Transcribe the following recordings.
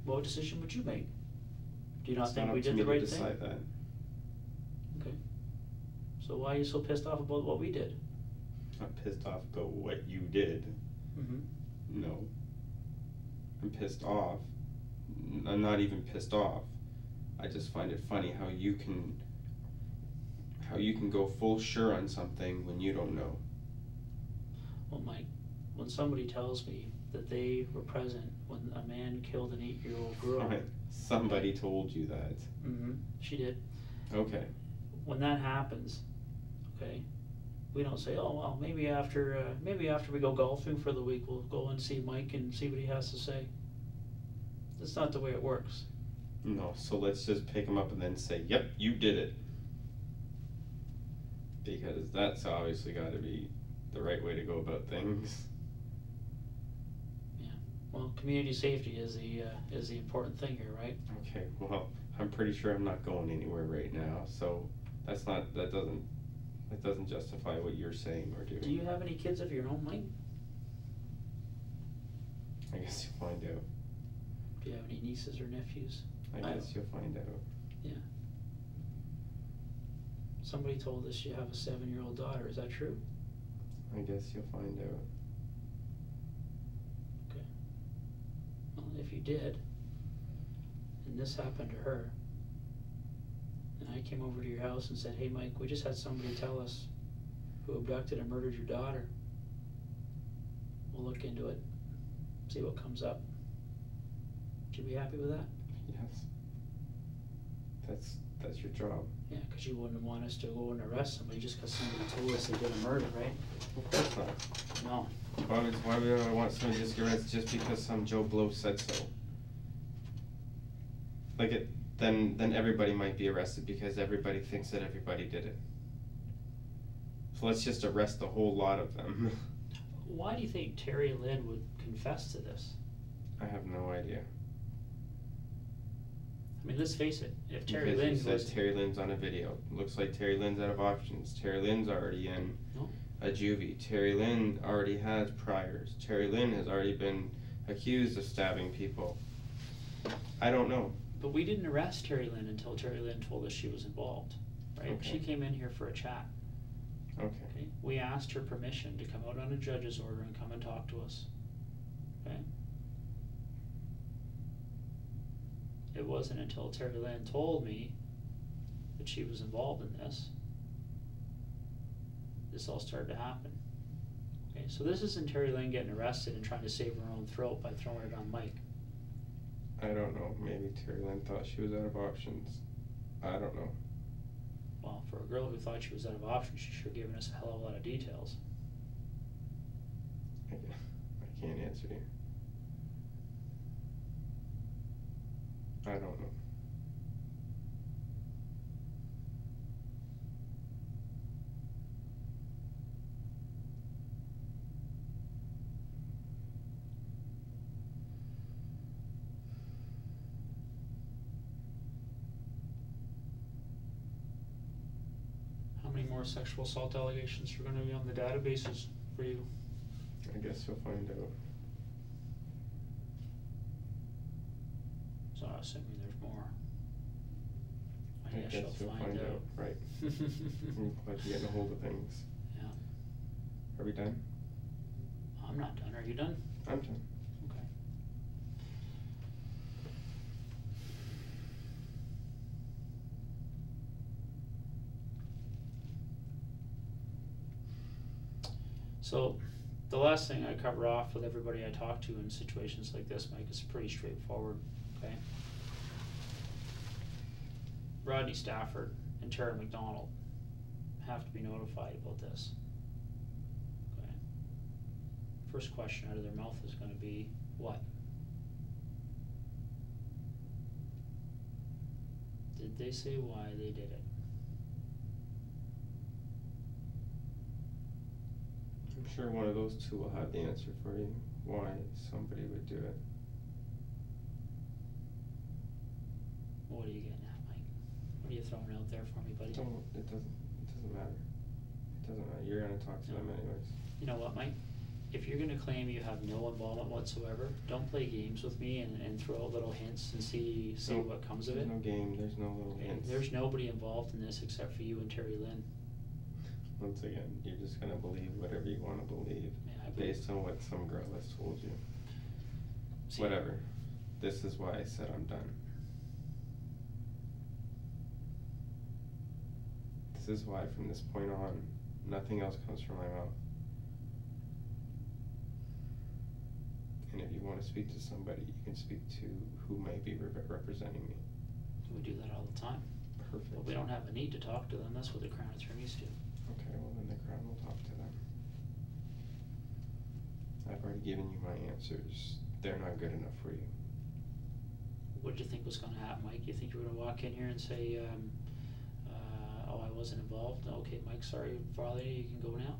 what decision would you make? Do you not It's think not we up to did me the right to thing? decide that. Okay. So why are you so pissed off about what we did? I'm pissed off about what you did. Mm-hmm. No. I'm pissed off. I'm not even pissed off. I just find it funny how you can go full sure on something when you don't know. Well, Mike, when somebody tells me that they were present when a man killed an 8-year-old girl. Right. Somebody told you that. Mm-hmm. She did. Okay. When that happens, okay, we don't say, oh well, maybe after we go golfing for the week, we'll go and see Mike and see what he has to say. That's not the way it works. No, so let's just pick him up and then say, yep, you did it. Because that's obviously got to be the right way to go about things. Yeah. Well, community safety is the important thing here, right? Okay. Well, I'm pretty sure I'm not going anywhere right now, so that doesn't justify what you're saying or doing. Do you have any kids of your own, Mike? I guess you'll find out. Do you have any nieces or nephews? I guess you'll find out. Yeah. Somebody told us you have a 7-year-old daughter. Is that true? I guess you'll find out. Okay. Well, if you did, and this happened to her, and I came over to your house and said, hey Mike, we just had somebody tell us who abducted and murdered your daughter. We'll look into it, see what comes up. Would you be happy with that? Yes. That's your job. Yeah, because you wouldn't want us to go and arrest somebody just because somebody told us they did a murder, right? Of course not. No. Why would I want somebody to just get arrested just because some Joe Blow said so? Then everybody might be arrested because everybody thinks that everybody did it. So let's just arrest the whole lot of them. Why do you think Terry Lynn would confess to this? I have no idea. I mean, let's face it, if Terry Because Lynn you goes... said Terry Lynn's on a video. Looks like Terry Lynn's out of options. Terry Lynn's already in a juvie. Terry Lynn already has priors. Terry Lynn has already been accused of stabbing people. I don't know. But we didn't arrest Terry Lynn until Terry Lynn told us she was involved, right? Okay. She came in here for a chat. Okay. We asked her permission to come out on a judge's order and come and talk to us. Okay? It wasn't until Terry Lynn told me that she was involved in this all started to happen. Okay, so this isn't Terry Lynn getting arrested and trying to save her own throat by throwing it on Mike. I don't know. Maybe Terry Lynn thought she was out of options. I don't know. Well, for a girl who thought she was out of options, she's sure given us a hell of a lot of details. I can't answer you. I don't know. How many more sexual assault allegations are going to be on the databases for you? I guess you'll find out. So assuming there's more. I guess you'll find out. Right. I'm glad you're getting a hold of things. Yeah. Are we done? I'm not done. Are you done? I'm done. Okay. So the last thing I cover off with everybody I talk to in situations like this, Mike, is pretty straightforward, okay? Rodney Stafford and Tara McDonald have to be notified about this, okay? First question out of their mouth is going to be, what? Did they say why they did it? I'm sure one of those two will have the answer for you, why somebody would do it. What are you getting at, Mike? What are you throwing out there for me, buddy? It doesn't matter. It doesn't matter. You're gonna talk to them anyways. You know what, Mike? if you're gonna claim you have no involvement whatsoever, don't play games with me and throw out little hints and see Nope. what comes of There's it. no game, there's no little Okay? hints. There's nobody involved in this except for you and Terry Lynn. Once again, you're just gonna believe whatever you wanna believe, Yeah, based on what some girl has told you. See, Whatever. This is why I said I'm done. This is why from this point on, nothing else comes from my mouth. And if you wanna speak to somebody, you can speak to who may be representing me. we do that all the time. Perfect. But we don't have a need to talk to them. That's what the Crown attorneys do. Okay, well then the Crown will talk to them. I've already given you my answers. They're not good enough for you. What did you think was gonna happen, Mike? You think you were gonna walk in here and say, oh, I wasn't involved? Okay, Mike, sorry, Father, you can go now?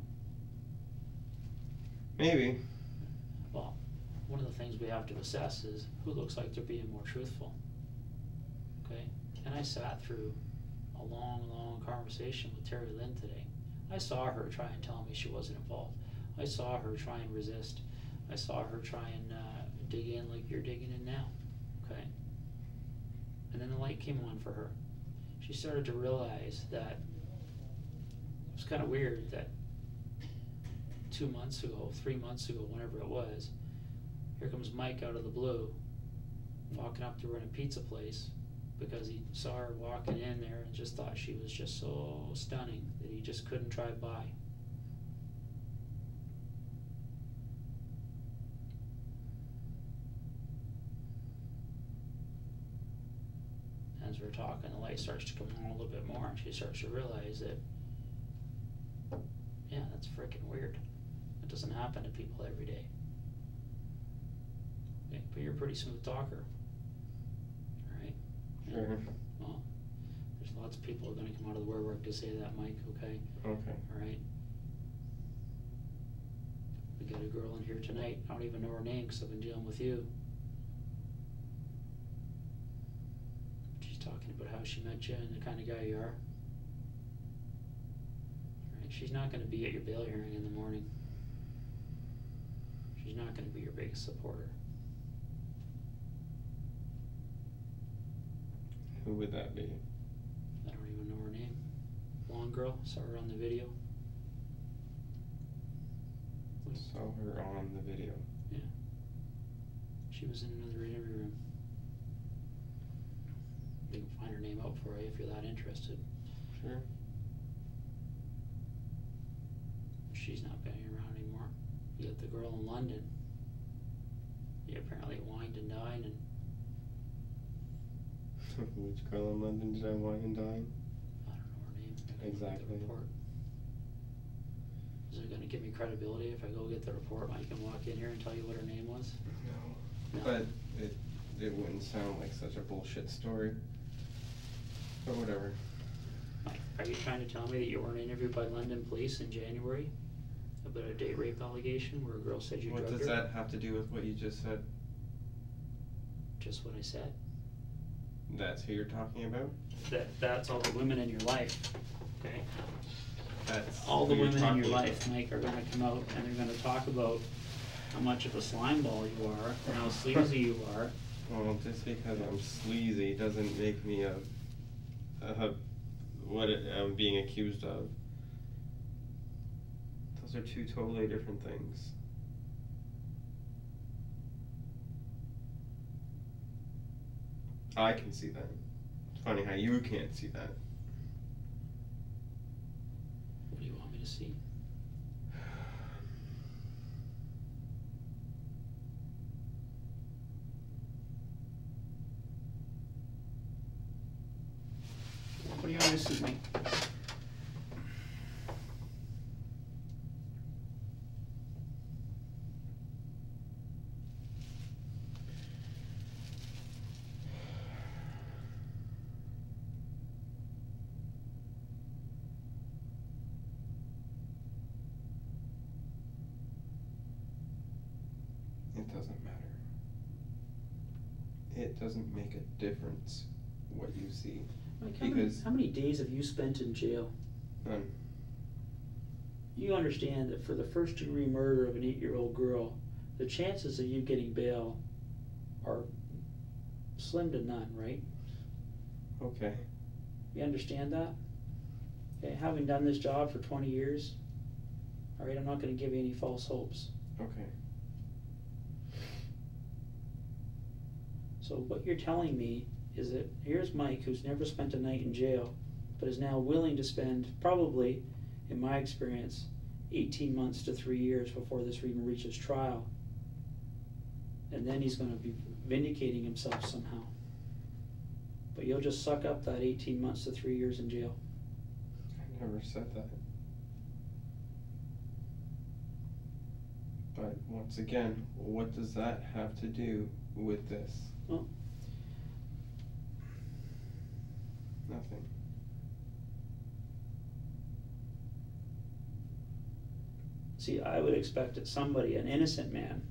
Maybe. Well, one of the things we have to assess is who looks like they're being more truthful. Okay? And I sat through a long, long conversation with Terry Lynn today. I saw her try and tell me she wasn't involved. I saw her try and resist. I saw her try and dig in like you're digging in now. Okay? And then the light came on for her. She started to realize that it was kind of weird that 2 months ago, 3 months ago, whenever it was, here comes Mike out of the blue, walking up to her in a pizza place because he saw her walking in there and just thought she was just so stunning that he just couldn't drive by. As we're talking, the light starts to come on a little bit more, and she starts to realize that, yeah, that's freaking weird. It doesn't happen to people every day. Okay, but you're a pretty smooth talker. Alright? Sure. Well, there's lots of people who are going to come out of the woodwork to say that, Mike, okay? Okay. Alright? We got a girl in here tonight. I don't even know her name because I've been dealing with you. She's talking about how she met you and the kind of guy you are. Alright, she's not going to be at your bail hearing in the morning. She's not going to be your biggest supporter. Who would that be? I don't even know her name. Blonde girl, saw her on the video. Saw her on the video. Yeah. She was in another interview room. We can find her name out for you if you're that interested. Sure. She's not been around anymore. You got the girl in London. You apparently wined and dined and... Which girl in London did I wine and dine? I don't know her name. Exactly. Is it going to give me credibility if I go get the report? Mike can walk in here and tell you what her name was? No. But it wouldn't sound like such a bullshit story. But whatever. Mike, are you trying to tell me that you weren't interviewed by London police in January about a date rape allegation where a girl said you drugged her? What does that have to do with what you just said? Just what I said. That's who you're talking about? That's all the women in your life, okay? That's all the who you're women in your talking life, Mike, are gonna come out and they're gonna talk about how much of a slime ball you are and how sleazy you are. Well, just because I'm sleazy doesn't make me what I'm being accused of. Those are two totally different things. I can see that. It's funny how you can't see that. What do you want me to see? What do you want me to see, Mike? It doesn't matter. It doesn't make a difference what you see. Mike, how many days have you spent in jail? None. you understand that for the first degree murder of an 8-year-old girl, the chances of you getting bail are slim to none, right? Okay. You understand that? Okay, having done this job for 20 years, all right, I'm not going to give you any false hopes. Okay. So what you're telling me is that here's Mike, who's never spent a night in jail, but is now willing to spend, probably, in my experience, 18 months to 3 years before this even reaches trial. And then he's going to be vindicating himself somehow. But you'll just suck up that 18 months to 3 years in jail. I never said that. But once again, what does that have to do with this? Well, nothing. see, I would expect that somebody, an innocent man,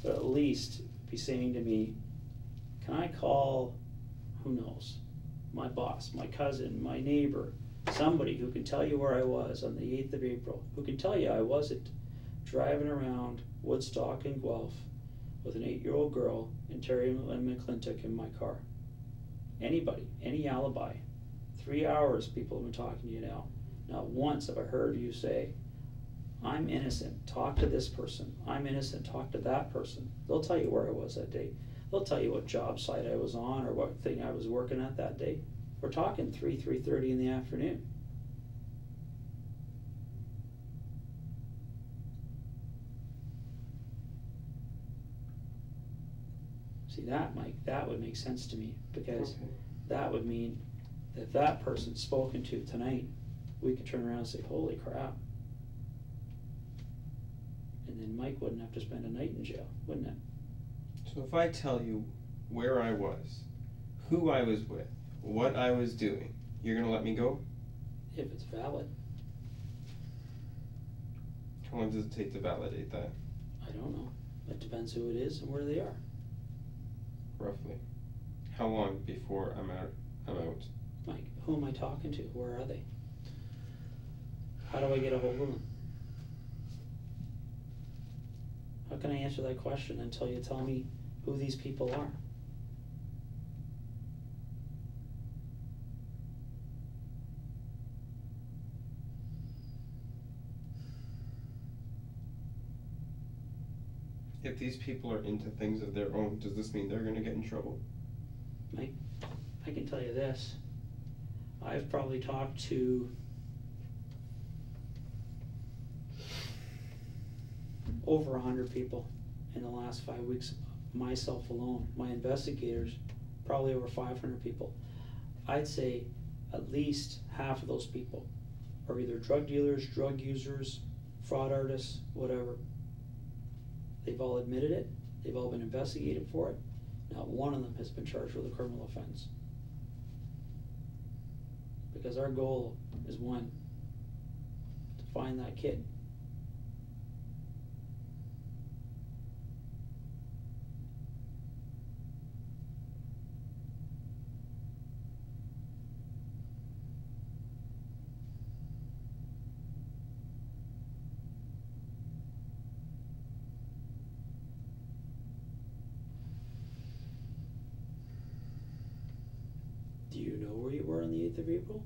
would at least be saying to me, can I call, who knows, my boss, my cousin, my neighbor, somebody who can tell you where I was on the 8th of April, who can tell you I wasn't driving around Woodstock and Guelph with an 8-year-old girl and Terry Lynn McClintock in my car. Anybody, any alibi. 3 hours people have been talking to you now. Not once have I heard you say, I'm innocent, talk to this person. I'm innocent, talk to that person. They'll tell you where I was that day. They'll tell you what job site I was on or what thing I was working at that day. We're talking 3:30 in the afternoon. See that, Mike, that would make sense to me, because that would mean that that person spoken to tonight, we could turn around and say, holy crap. And then Mike wouldn't have to spend a night in jail, wouldn't it? So if I tell you where I was, who I was with, what I was doing, you're gonna let me go? If it's valid. How long does it take to validate that? I don't know. It depends who it is and where they are. Roughly. How long before I'm out? Mike, who am I talking to? Where are they? How do I get a hold of them? How can I answer that question until you tell me who these people are? If these people are into things of their own, does this mean they're gonna get in trouble? Mike, I can tell you this. I've probably talked to over 100 people in the last 5 weeks, myself alone. My investigators, probably over 500 people. I'd say at least half of those people are either drug dealers, drug users, fraud artists, whatever. They've all admitted it. They've all been investigated for it. Not one of them has been charged with a criminal offense. Because our goal is one, to find that kid. Do you know where you were on the 8th of April?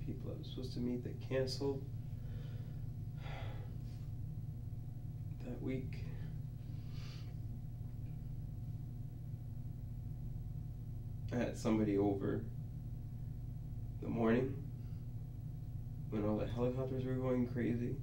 people I was supposed to meet that canceled that week. I had somebody over the morning when all the helicopters were going crazy.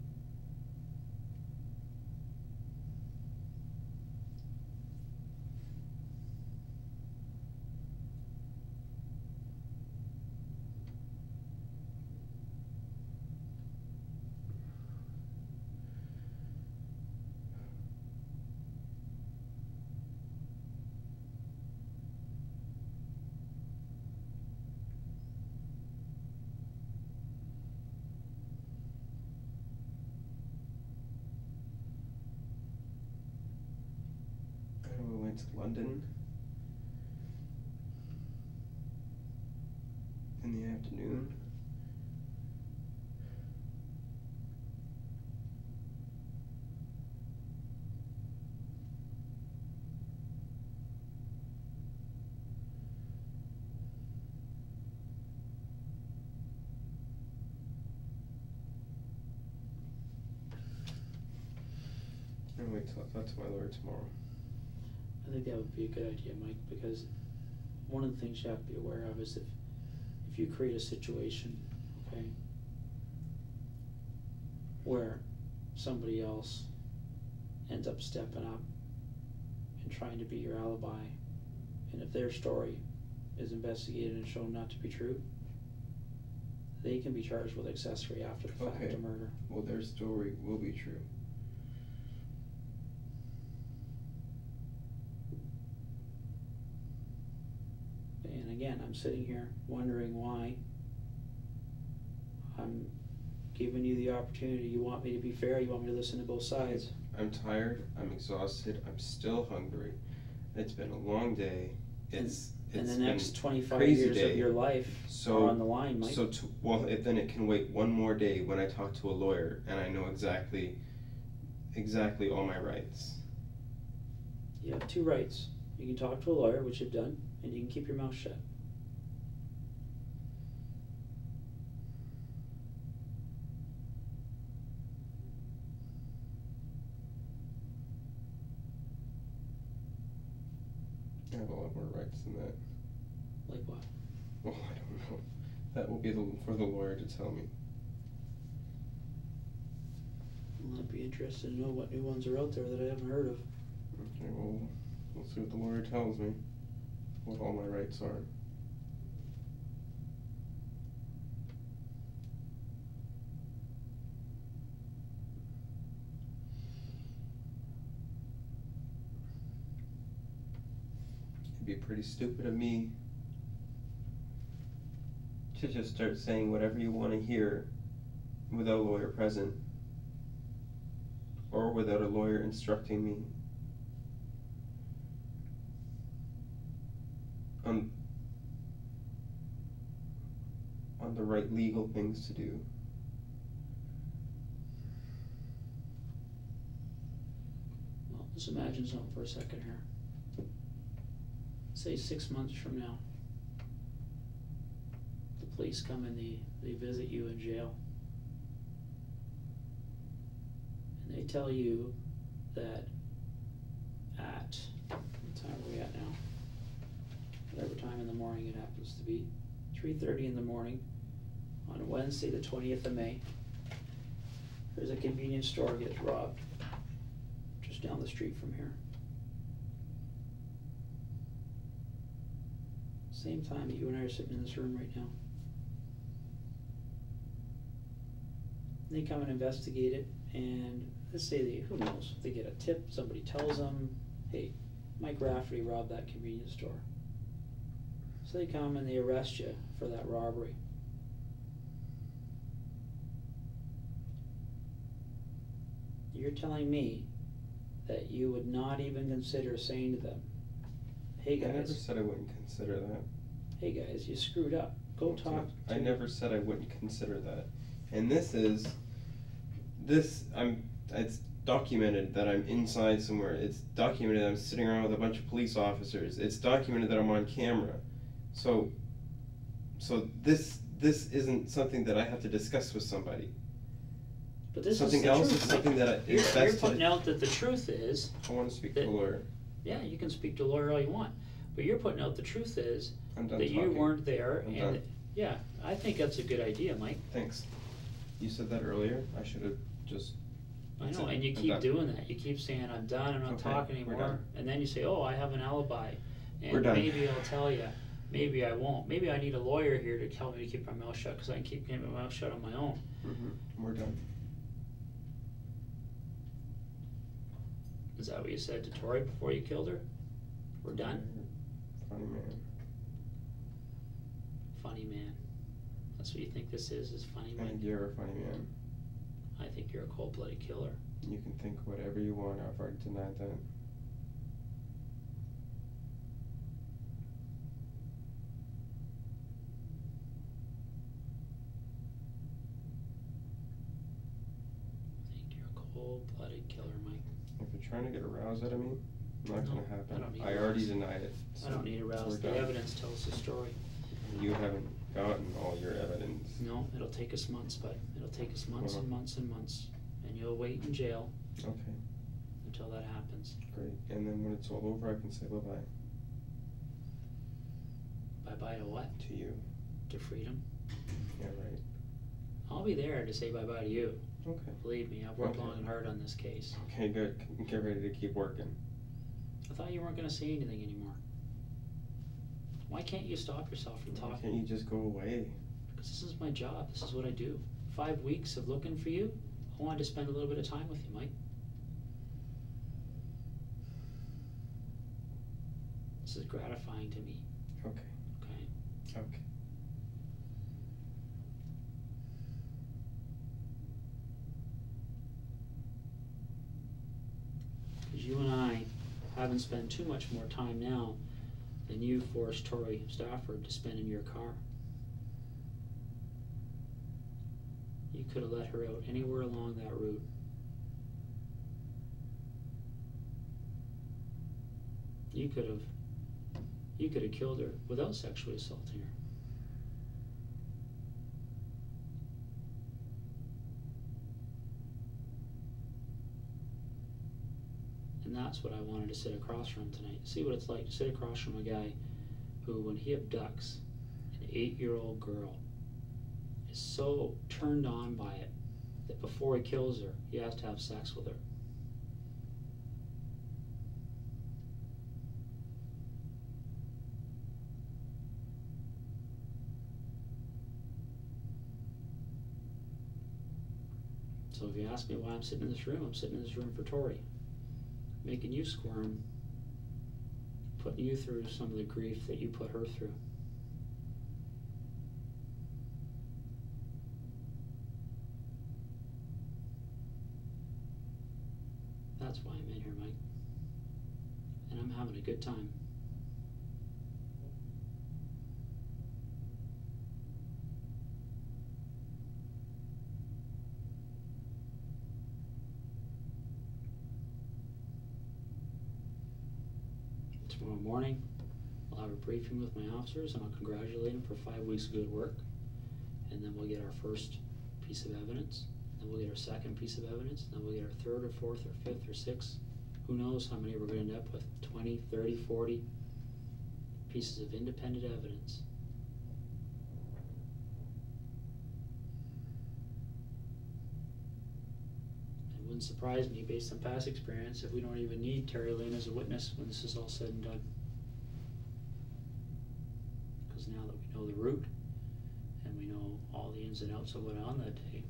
To London in the afternoon. I'm going to talk to my lawyer tomorrow. I think that would be a good idea, Mike, because one of the things you have to be aware of is if you create a situation, okay, where somebody else ends up stepping up and trying to be your alibi, and if their story is investigated and shown not to be true, they can be charged with accessory after the fact of murder. Well, their story will be true. And again, I'm sitting here wondering why I'm giving you the opportunity. You want me to be fair, you want me to listen to both sides. I'm tired, I'm exhausted, I'm still hungry. It's been a long day. It's and the next 25 years of your life are on the line, Mike. Then it can wait one more day when I talk to a lawyer and I know exactly all my rights. You have two rights. You can talk to a lawyer, which you've done, and you can keep your mouth shut. I have a lot more rights than that. Like what? Well, I don't know. That will be for the lawyer to tell me. Well, I'd be interested to know what new ones are out there that I haven't heard of. Okay, well, we'll see what the lawyer tells me, what all my rights are. It'd be pretty stupid of me to just start saying whatever you want to hear without a lawyer present or without a lawyer instructing me on the right legal things to do. Well, let's imagine something for a second here. Say 6 months from now, the police come and they visit you in jail. And they tell you that at, what time are we at now? Whatever time in the morning it happens to be, 3:30 in the morning on Wednesday the 20th of May, there's a convenience store gets robbed just down the street from here. Same time that you and I are sitting in this room right now. They come and investigate it, and let's say who knows, they get a tip, somebody tells them, hey, Mike Rafferty robbed that convenience store. So they come and they arrest you for that robbery. You're telling me that you would not even consider saying to them, hey guys. I never said I wouldn't consider that. Hey guys, you screwed up. Go talk to I never said I wouldn't consider that. And it's documented that I'm inside somewhere. It's documented that I'm sitting around with a bunch of police officers. It's documented that I'm on camera. So this this isn't something that I have to discuss with somebody. But this Something is the else truth, is something Mike. that You're best putting to. out that the truth is. I want to speak that, to a lawyer. Yeah, you can speak to a lawyer all you want, but you're putting out the truth is I'm done that talking. you weren't there, I'm and done. yeah, I think that's a good idea, Mike. Thanks. You said that earlier. I should have just. I know, and you I'm keep done. doing that. You keep saying, I'm done, I'm not Okay, talking we're anymore. done. And then you say, oh, I have an alibi. And We're done. maybe I'll tell you. Maybe I won't. Maybe I need a lawyer here to tell me to keep my mouth shut because I can keep my mouth shut on my own. Mm-hmm. We're done. Is that what you said to Tori before you killed her? We're done? Funny man. Funny man. That's what you think this is funny I man? think you're a funny man. I think you're a cold-blooded killer. You can think whatever you want. I've already denied that. I think you're a cold-blooded killer, Mike. If you're trying to get a rouse out of me, not No, gonna happen. I don't need I a already rouse. denied it. I don't need to rouse. we're The done. evidence tells the story. You haven't gotten all your evidence. No, it'll take us months, bud. It'll take us months and months and months. And you'll wait in jail Okay, until that happens. great. And then when it's all over, I can say bye-bye Bye-bye to what? to you. To freedom? Yeah, right. I'll be there to say bye-bye to you. Okay. Believe me, I've worked Okay. long and hard on this case. Okay, good. Get ready to keep working. I thought you weren't going to say anything anymore. Why can't you stop yourself from Why talking? can't you just go away? Because this is my job. This is what I do. 5 weeks of looking for you. I wanted to spend a little bit of time with you, Mike. This is gratifying to me. Okay. Okay? Okay. Because you and I haven't spent too much more time now than you forced Victoria Stafford to spend in your car. You could have let her out anywhere along that route. You could have killed her without sexually assaulting her. And that's what I wanted to sit across from tonight. See what it's like to sit across from a guy who, when he abducts an 8-year-old girl, is so turned on by it that before he kills her, he has to have sex with her. So if you ask me why I'm sitting in this room, I'm sitting in this room for Tori. Making you squirm, putting you through some of the grief that you put her through. That's why I'm in here, Mike. And I'm having a good time. Tomorrow morning, I'll have a briefing with my officers and I'll congratulate them for 5 weeks of good work. And then we'll get our first piece of evidence. Then we'll get our second piece of evidence. Then we'll get our third or fourth or fifth or sixth. Who knows how many we're going to end up with. 20, 30, 40 pieces of independent evidence. It wouldn't surprise me, based on past experience, if we don't even need Terry Lynn as a witness when this is all said and done. Because now that we know the route, and we know all the ins and outs of what went on that day,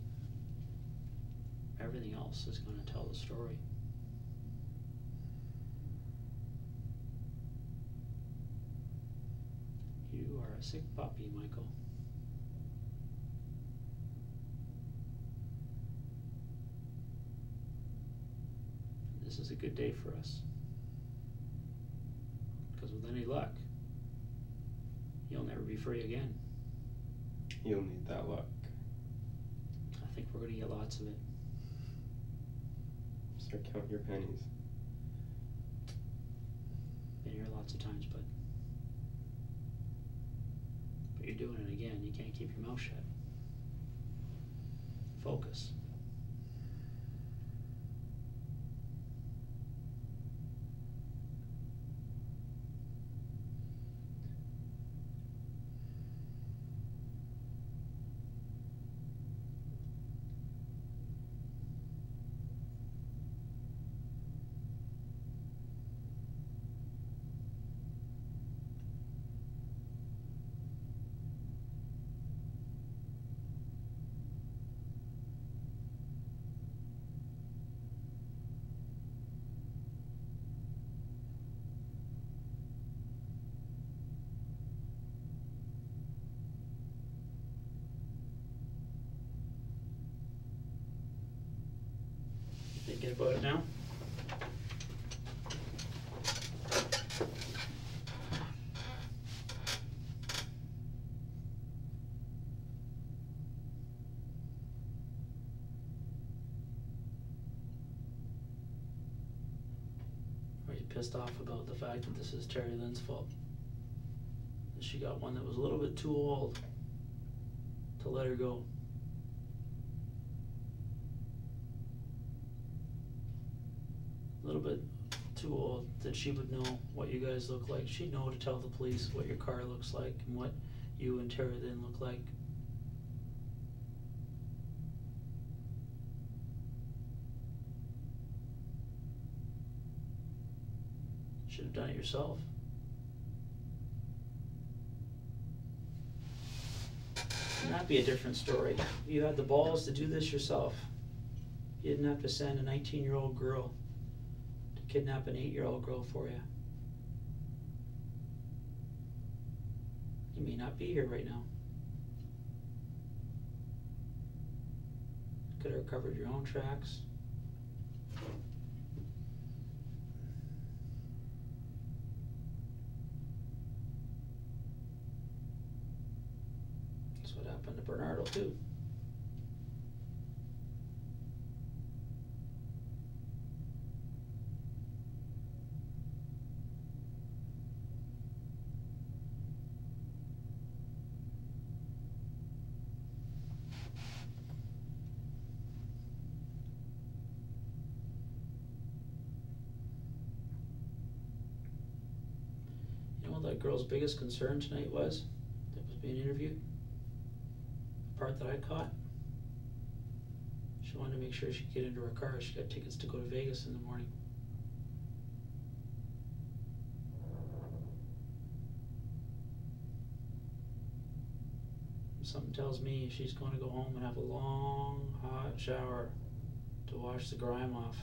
everything else is going to tell the story. You are a sick puppy, Michael. This is a good day for us. Because with any luck, you'll never be free again. You'll need that luck. I think we're going to get lots of it. Start counting your pennies. Been here lots of times, but But you're doing it again. You can't keep your mouth shut. Focus. Thinking about it now? Are you pissed off about the fact that this is Terry Lynn's fault? That she got one that was a little bit too old to let her go? A little bit too old that she would know what you guys look like. She'd know to tell the police what your car looks like and what you and Terry Lynn look like. Should have done it yourself. Wouldn't that be a different story? You had the balls to do this yourself. You didn't have to send a 19-year-old girl kidnap an 8-year-old girl for you. You may not be here right now. Could have covered your own tracks. That's what happened to Bernardo too. That girl's biggest concern tonight was, that was being interviewed, the part that I caught, she wanted to make sure she could get into her car. She got tickets to go to Vegas in the morning. Something tells me she's going to go home and have a long hot shower to wash the grime off.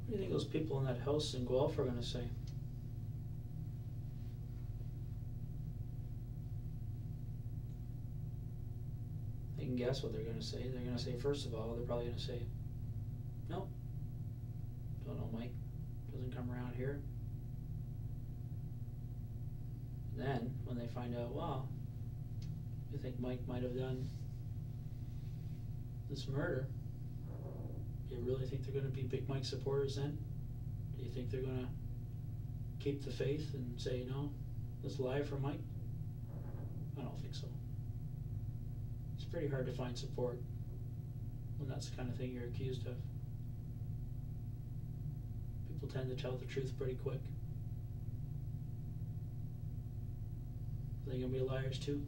What do you think those people in that house in Guelph are going to say? You can guess what they're going to say. They're going to say, first of all, they're probably going to say, no, don't know Mike, doesn't come around here. And then, when they find out, wow, you think Mike might have done this murder, do you really think they're going to be Big Mike supporters then? Do you think they're going to keep the faith and say, no, let's lie for Mike? I don't think so. It's pretty hard to find support when that's the kind of thing you're accused of. People tend to tell the truth pretty quick. Are they going to be liars too?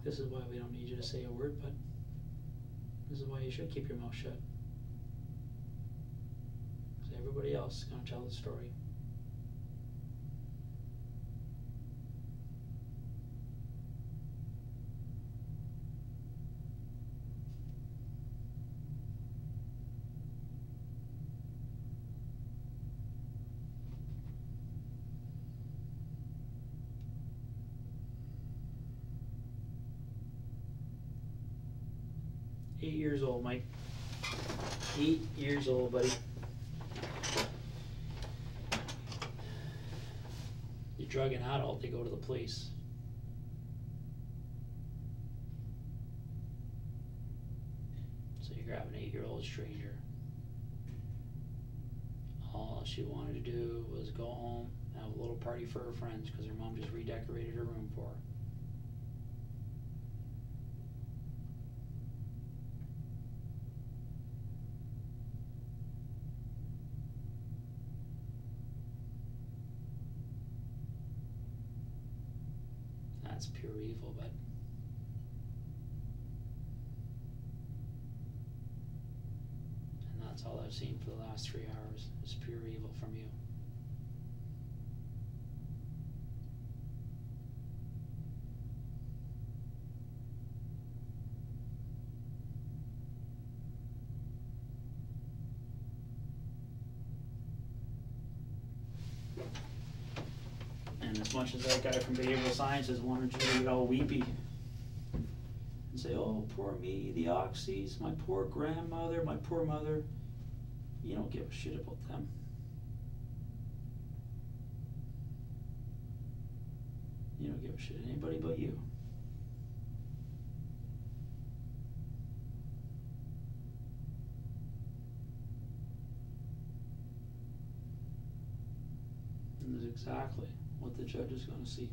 this is why we don't need you to say a word, but this is why you should keep your mouth shut. Because everybody else is going to tell the story. Eight years old, Mike. 8 years old, buddy. You're drug and adult, they go to the police. So you grab an 8-year-old stranger. All she wanted to do was go home, have a little party for her friends because her mom just redecorated her room for her. That's pure evil, but and that's all I've seen for the last 3 hours is pure evil from you. And as much as that guy from behavioral sciences wanted you to get all weepy and say, oh, poor me, the oxys, my poor grandmother, my poor mother, you don't give a shit about them. You don't give a shit anybody but you. And that's exactly what the judge is going to see.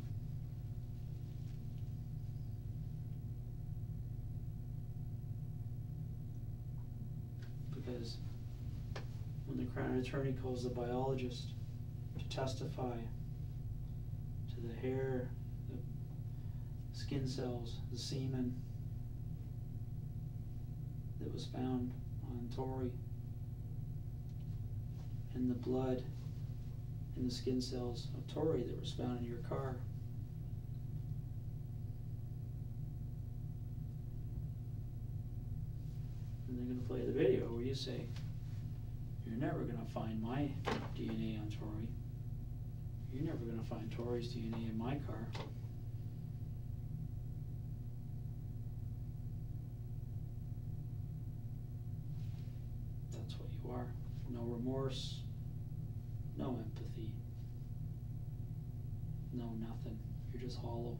Because when the Crown Attorney calls the biologist to testify to the hair, the skin cells, the semen that was found on Tori, and the blood and the skin cells of Tori that was found in your car, and they're going to play the video where you say, you're never going to find my DNA on Tori. You're never going to find Tori's DNA in my car. That's what you are. No remorse, no empathy, no nothing. You're just hollow.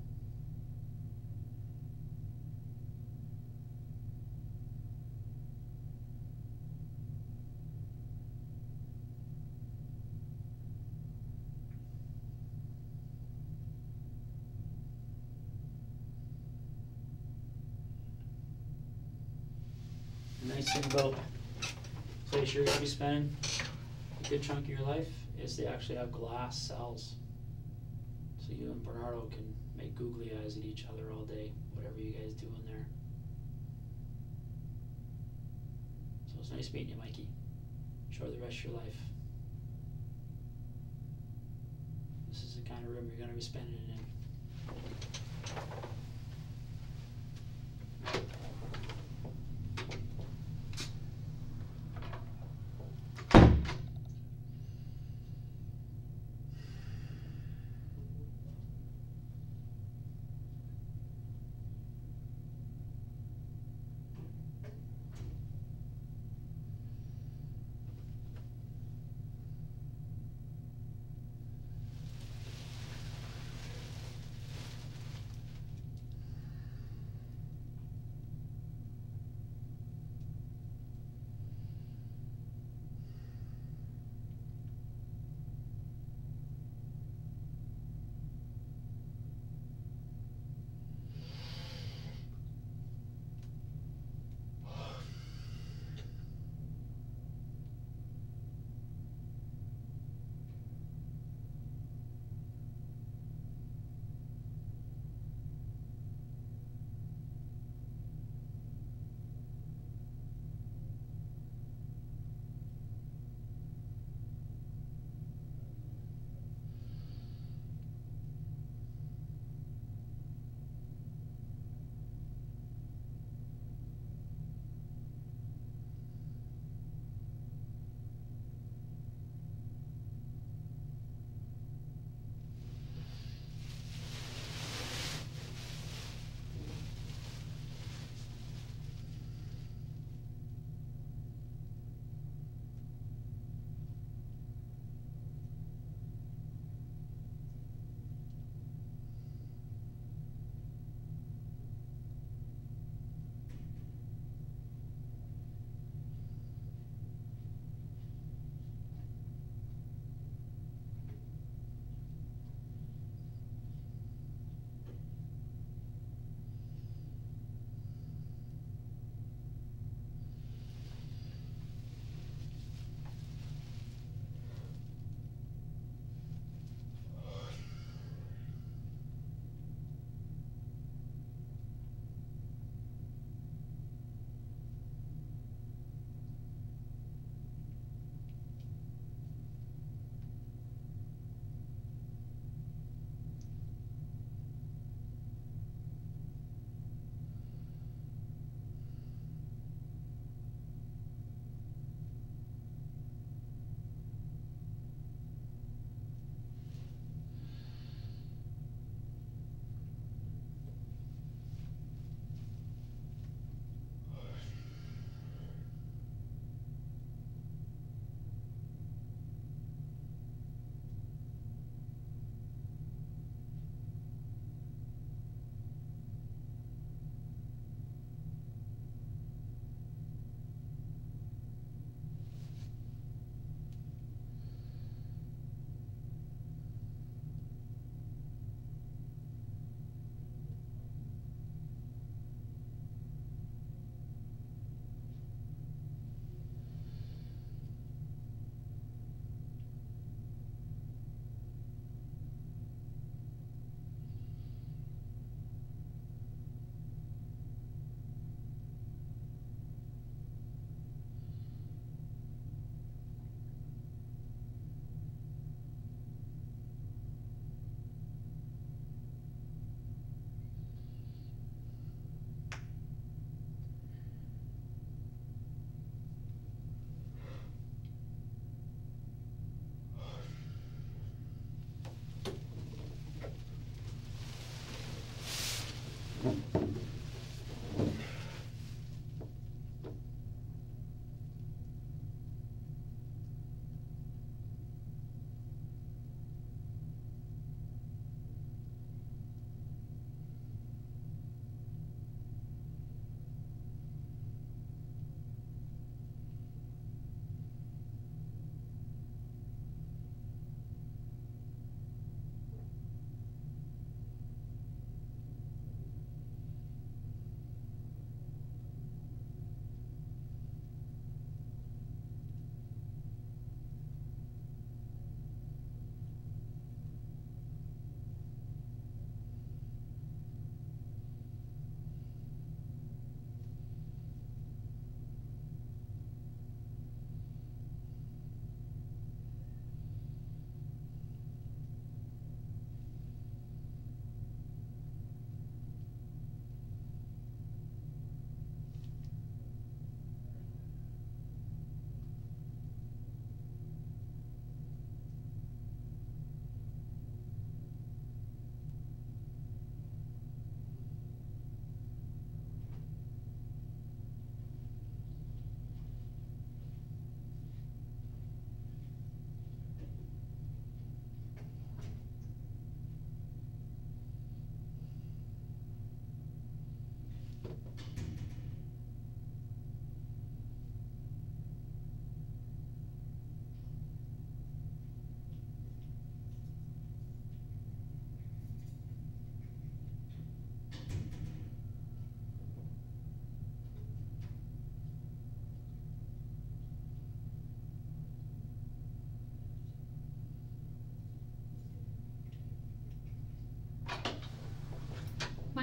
The nice thing about the place you're going to be spending a good chunk of your life is they actually have glass cells. So you and Bernardo can make googly eyes at each other all day, whatever you guys do in there. So it's nice meeting you, Mikey. Enjoy the rest of your life. This is the kind of room you're going to be spending it in.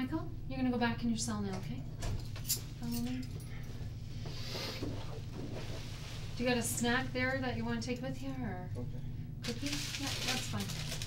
Michael, you're gonna go back in your cell now, okay? Follow me. Do you got a snack there that you want to take with you, or Okay. cookie? Yeah, that's fine.